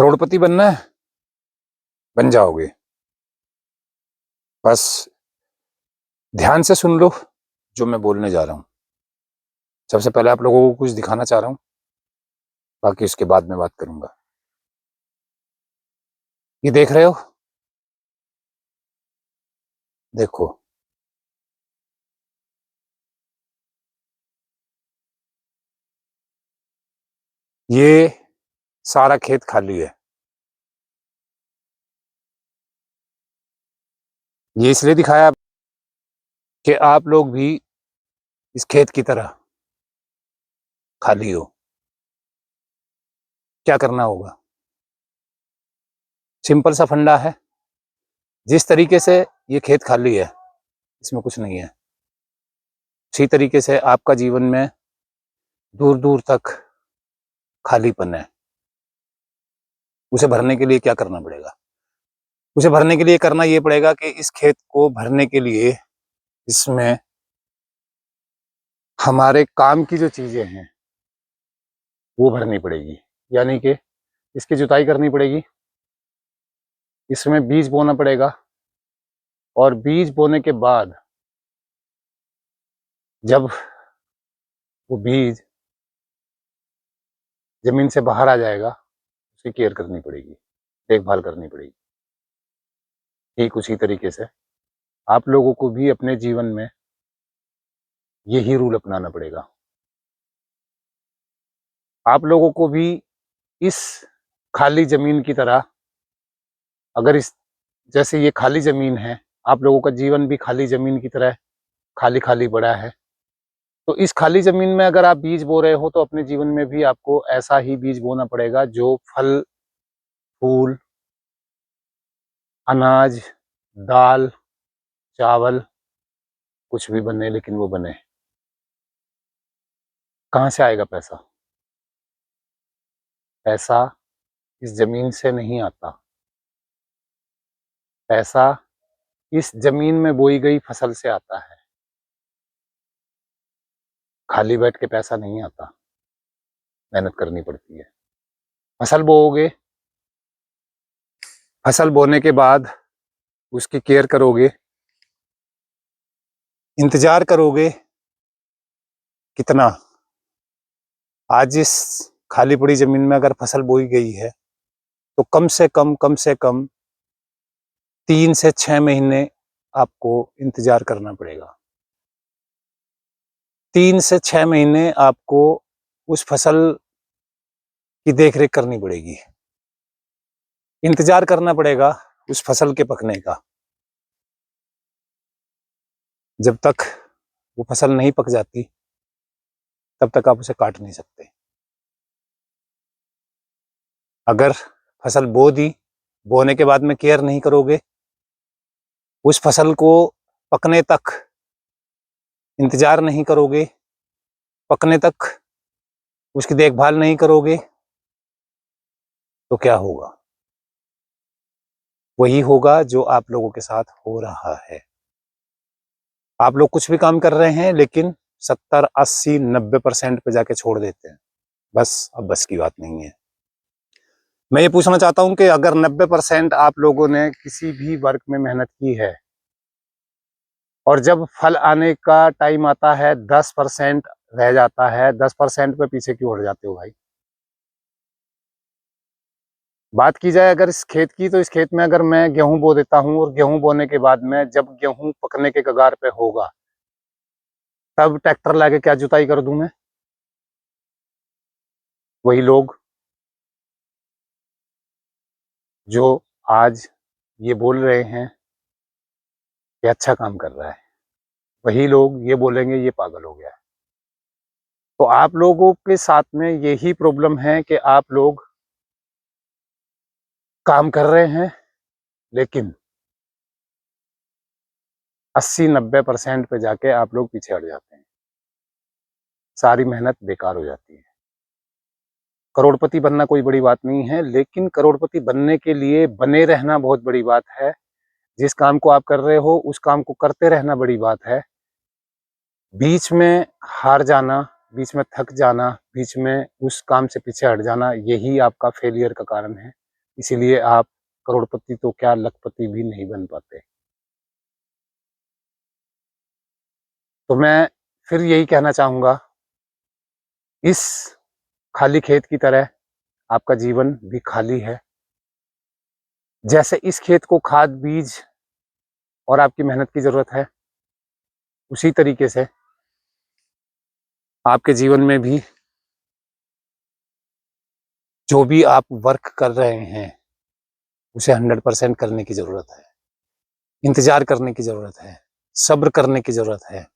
करोड़पति बनना है, बन जाओगे। बस ध्यान से सुन लो जो मैं बोलने जा रहा हूँ। सबसे पहले आप लोगों को कुछ दिखाना चाह रहा हूँ, बाकी उसके बाद में बात करूंगा। ये देख रहे हो? देखो, ये सारा खेत खाली है। ये इसलिए दिखाया कि आप लोग भी इस खेत की तरह खाली हो। क्या करना होगा? सिंपल सा फंडा है। जिस तरीके से ये खेत खाली है, इसमें कुछ नहीं है, उसी तरीके से आपका जीवन में दूर दूर तक खालीपन है। उसे भरने के लिए क्या करना पड़ेगा? उसे भरने के लिए करना ये पड़ेगा कि इस खेत को भरने के लिए इसमें हमारे काम की जो चीजें हैं वो भरनी पड़ेगी। यानी कि इसकी जुताई करनी पड़ेगी, इसमें बीज बोना पड़ेगा, और बीज बोने के बाद जब वो बीज जमीन से बाहर आ जाएगा, उसकी केयर करनी पड़ेगी, देखभाल करनी पड़ेगी। ठीक उसी तरीके से आप लोगों को भी अपने जीवन में यही रूल अपनाना पड़ेगा। आप लोगों को भी इस खाली जमीन की तरह, अगर इस जैसे ये खाली जमीन है, आप लोगों का जीवन भी खाली जमीन की तरह खाली खाली पड़ा है। तो इस खाली जमीन में अगर आप बीज बो रहे हो, तो अपने जीवन में भी आपको ऐसा ही बीज बोना पड़ेगा जो फल, फूल, अनाज, दाल, चावल कुछ भी बने, लेकिन वो बने। कहाँ से आएगा पैसा? पैसा इस जमीन से नहीं आता। पैसा इस जमीन में बोई गई फसल से आता है। खाली बैठ के पैसा नहीं आता, मेहनत करनी पड़ती है। फसल बोओगे, फसल बोने के बाद उसकी केयर करोगे, इंतजार करोगे। कितना? आज इस खाली पड़ी जमीन में अगर फसल बोई गई है, तो कम से कम 3 से 6 महीने आपको इंतजार करना पड़ेगा। 3 से 6 महीने आपको उस फसल की देखरेख करनी पड़ेगी, इंतजार करना पड़ेगा उस फसल के पकने का। जब तक वो फसल नहीं पक जाती, तब तक आप उसे काट नहीं सकते। अगर फसल बो दी, बोने के बाद में केयर नहीं करोगे, उस फसल को पकने तक इंतजार नहीं करोगे, पकने तक उसकी देखभाल नहीं करोगे, तो क्या होगा? वही होगा जो आप लोगों के साथ हो रहा है। आप लोग कुछ भी काम कर रहे हैं, लेकिन 70, 80, 90% पे जाके छोड़ देते हैं। बस अब बस की बात नहीं है। मैं ये पूछना चाहता हूं कि अगर 90% आप लोगों ने किसी भी वर्क में मेहनत की है, और जब फल आने का टाइम आता है 10% रह जाता है, 10% पे पीछे क्यों हट जाते हो भाई? बात की जाए अगर इस खेत की, तो इस खेत में अगर मैं गेहूं बो देता हूं, और गेहूं बोने के बाद में जब गेहूं पकने के कगार पे होगा, तब ट्रैक्टर लाके क्या जुताई कर दूं मैं? वही लोग जो आज ये बोल रहे हैं कि अच्छा काम कर रहा है, वही लोग ये बोलेंगे ये पागल हो गया है। तो आप लोगों के साथ में यही प्रॉब्लम है कि आप लोग काम कर रहे हैं, लेकिन 80-90% पे जाके आप लोग पीछे हट जाते हैं। सारी मेहनत बेकार हो जाती है। करोड़पति बनना कोई बड़ी बात नहीं है, लेकिन करोड़पति बनने के लिए बने रहना बहुत बड़ी बात है। जिस काम को आप कर रहे हो, उस काम को करते रहना बड़ी बात है। बीच में हार जाना, बीच में थक जाना, बीच में उस काम से पीछे हट जाना, यही आपका फेलियर का कारण है। इसीलिए आप करोड़पति तो क्या लखपति भी नहीं बन पाते। तो मैं फिर यही कहना चाहूँगा, इस खाली खेत की तरह आपका जीवन भी खाली है। जैसे इस खेत को खाद, बीज और आपकी मेहनत की ज़रूरत है, उसी तरीके से आपके जीवन में भी जो भी आप वर्क कर रहे हैं, उसे 100% करने की ज़रूरत है। इंतज़ार करने की ज़रूरत है, सब्र करने की ज़रूरत है।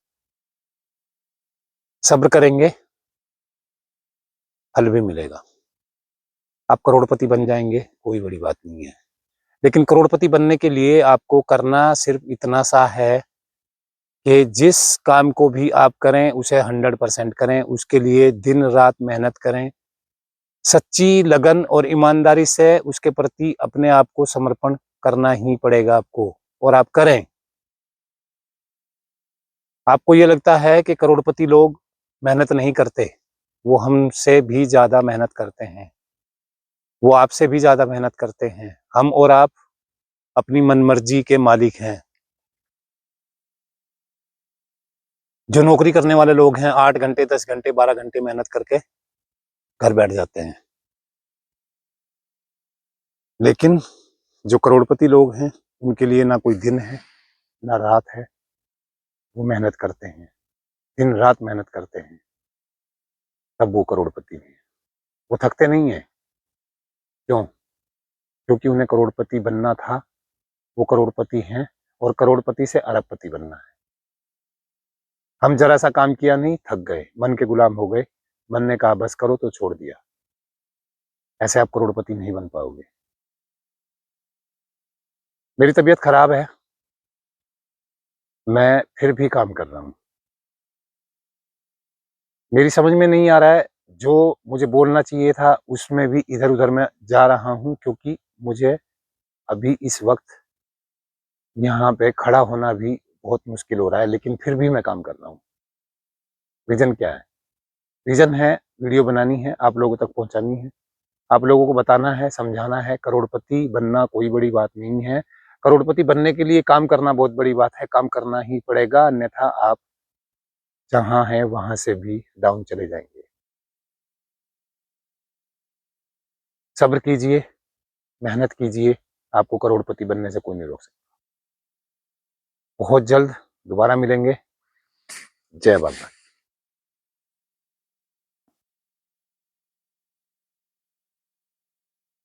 सब्र करेंगे, फल भी मिलेगा। आप करोड़पति बन जाएँगे, कोई बड़ी बात नहीं है। लेकिन करोड़पति बनने के लिए आपको करना सिर्फ़ इतना सा है कि जिस काम को भी आप करें, उसे 100% करें, उसके लिए दिन-रात मेहनत करें। सच्ची लगन और ईमानदारी से उसके प्रति अपने आप को समर्पण करना ही पड़ेगा आपको, और आप करें। आपको ये लगता है कि करोड़पति लोग मेहनत नहीं करते, वो हमसे भी ज़्यादा मेहनत करते हैं, वो आपसे भी ज़्यादा मेहनत करते हैं। हम और आप अपनी मनमर्जी के मालिक हैं। जो नौकरी करने वाले लोग हैं, 8 घंटे, 10 घंटे, 12 घंटे मेहनत करके घर बैठ जाते हैं। लेकिन जो करोड़पति लोग हैं, उनके लिए ना कोई दिन है, ना रात है, वो मेहनत करते हैं, दिन-रात मेहनत करते हैं, तब वो करोड़पति हैं। वो थकते नहीं हैं, क्यों? क्योंकि उन्हें करोड़पति बनना था, वो करोड़पति हैं, और करोड़पति से अरबपति बनना है। हम ज़रा-सा काम किया नहीं, थक गए, मन के गुलाम हो गए, मन ने कहा बस करो तो छोड़ दिया। ऐसे आप करोड़पति नहीं बन पाओगे। मेरी तबीयत खराब है, मैं फिर भी काम कर रहा हूँ। मेरी समझ में नहीं आ रहा है, जो मुझे बोलना चाहिए था, उसमें भी इधर-उधर मैं जा रहा हूँ, क्योंकि मुझे अभी इस वक़्त यहाँ पे खड़ा होना भी बहुत मुश्किल हो रहा है, लेकिन फिर भी मैं काम कर रहा हूँ। रीज़न क्या है? रीज़न है, वीडियो बनानी है, आप लोगों तक पहुँचानी है। आप लोगों को बताना है, समझाना है, करोड़पति बनना कोई बड़ी बात नहीं है। करोड़पति बनने के लिए काम करना बहुत बड़ी बात है, काम करना ही पड़ेगा, अन्यथा आप जहाँ हैं, वहाँ से भी डाउन चले जाएँगे। सब्र कीजिए, मेहनत कीजिए, आपको करोड़पति बनने से कोई नहीं रोक सकता। बहुत जल्द दोबारा मिलेंगे। जय बाबा।